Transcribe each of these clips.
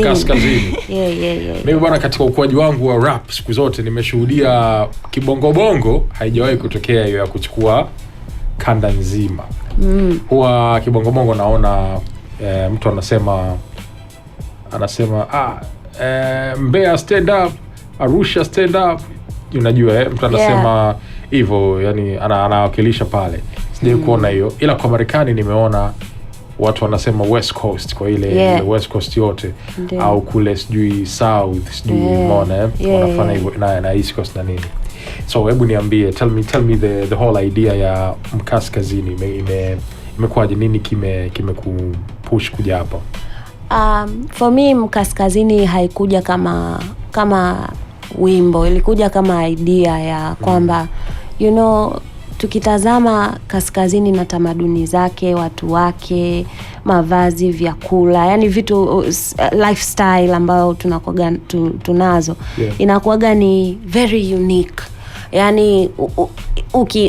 Kaskazini. Mimi bwana, katika ukuaji wangu wa rap siku zote nimeshuhudia kibongo haijawahi kutokea hiyo ya kuchukua kanda nzima. Huwa kibongo naona mtu anasema Mbeya stand up, Arusha stand up. Unajua mtu anasema hivyo, yani anawakilisha pale. Sije kuona hiyo, ila kwa Marekani nimeona watu wanasema West Coast kwa ile West Coast yote au kule sijui South sijui umeona wanafanya hivyo na East Coast na nini. So hebu niambie, tell me the whole idea ya Mkaskazini imekuwaje, nini kimekupush kuja hapa? For me Mkaskazini haikuja kama wimbo, ilikuja kama idea ya kwamba you know, tukitazama Kaskazini na tamaduni zake, watu wake, mavazi, vyakula, yani vitu lifestyle ambayo tunazo inakuwaga ni very unique. Yani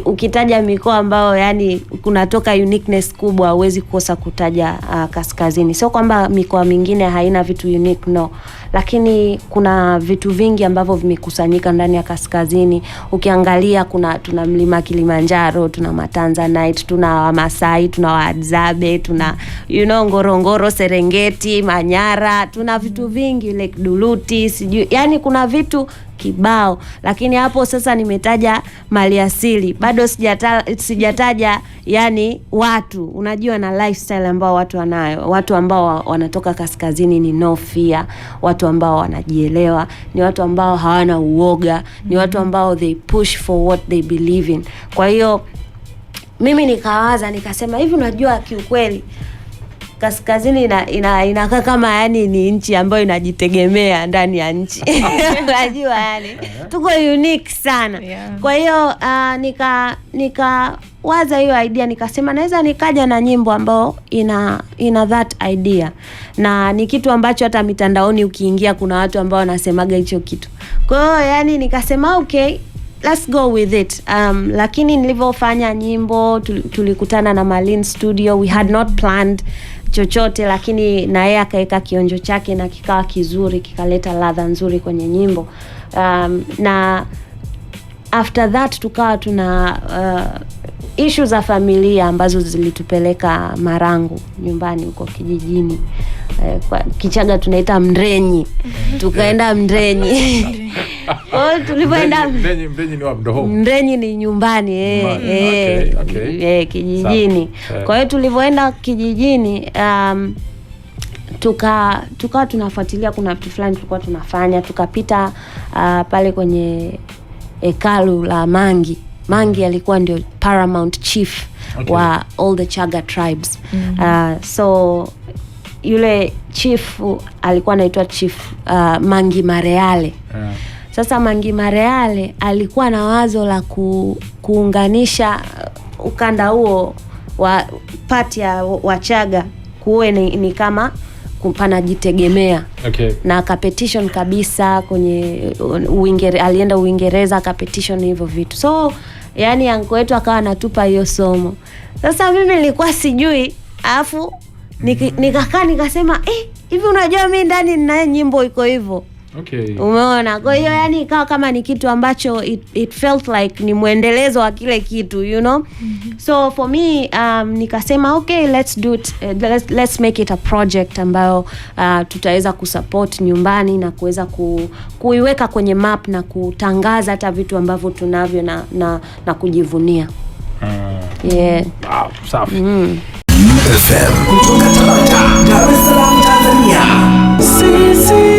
ukitaja mikoa ambao yani kunatoka uniqueness kubwa, huwezi kukosa kutaja Kaskazini. Sio kwamba mikoa mingine haina vitu unique, no, lakini kuna vitu vingi ambavyo vimekusanyika ndani ya Kaskazini. Ukiangalia tuna mlima Kilimanjaro, tuna Matanzanite, tuna Wamasai, tuna Wahadzabe, tuna Ngorongoro, Serengeti, Manyara, tuna vitu vingi, Lake Duluti, sijui, yani kuna vitu kibao. Lakini hapo sasa nimetaja maliasili, bado sijataja yani watu, unajua, na lifestyle ambao watu wanayo. Watu ambao wanatoka Kaskazini ni no fear, watu ambao wanajielewa, ni watu ambao hawana uoga, ni watu ambao they push for what they believe in. Kwa hiyo mimi nikawaza nikasema hivi, unajua kiukweli Kaskazini inakaa kama yani ni nchi ambayo inajitegemea ndani ya nchi. Unajua yani tuko unique sana. Kwa hiyo nikawaza hiyo idea, nikasema naweza nikaja na nyimbo ambao ina that idea. Na ni kitu ambacho hata mitandaoni ukiingia kuna watu ambao wanasemaga hicho kitu. Kwa hiyo yani nikasema okay, let's go with it. Lakini nilivyofanya nyimbo tulikutana na Malin Studio. We had not planned chochote, lakini na yeye akaweka kionjo chake na kikawa kizuri, kikaleta ladha nzuri kwenye nyimbo. Na after that tukawa tuna issues za familia ambazo zilitupeleka Marangu, nyumbani huko kijijini. Kwa Kichaga tunaita Mrenyi. Tukaenda Mrenyi. Tulipoenda Mrenyi ni nyumbani, kijijini. Kwa hiyo tulivyoenda kijijini, tukawa tunafuatilia, kuna vitu fulani tulikuwa tunafanya. Tukapita pale kwenye hekalu la Mangi alikuwa ndio paramount chief wa all the Chaga tribes. So yule chief alikuwa anaitwa Chief Mangi Mareale. Sasa Mangi Mareale alikuwa na wazo la kuunganisha ukanda huo wa pati ya Wachaga kuwe ni kama panajitegemea. Na akapetition kabisa kwenye alienda Uingereza akapetition hivyo vitu. So yani anko wetu akawa anatupa hiyo somo. Sasa mimi nilikuwa sijui, alafu nikakaa nikasema hivi unajua mimi ndani nina nyimbo iko hivyo. Umeona? Kwa hiyo yani ikawa kama ni kitu ambacho it felt like ni muendelezo wa kile kitu, you know. So for me nikasema okay, let's do it, let's make it a project ambayo tutaweza kusupport nyumbani na kuweza kuiweka kwenye map na kutangaza hata vitu ambavyo tunavyo na kujivunia. Safi. FM kutoka Tabata, Dar es Salaam, Tanzania. Sisi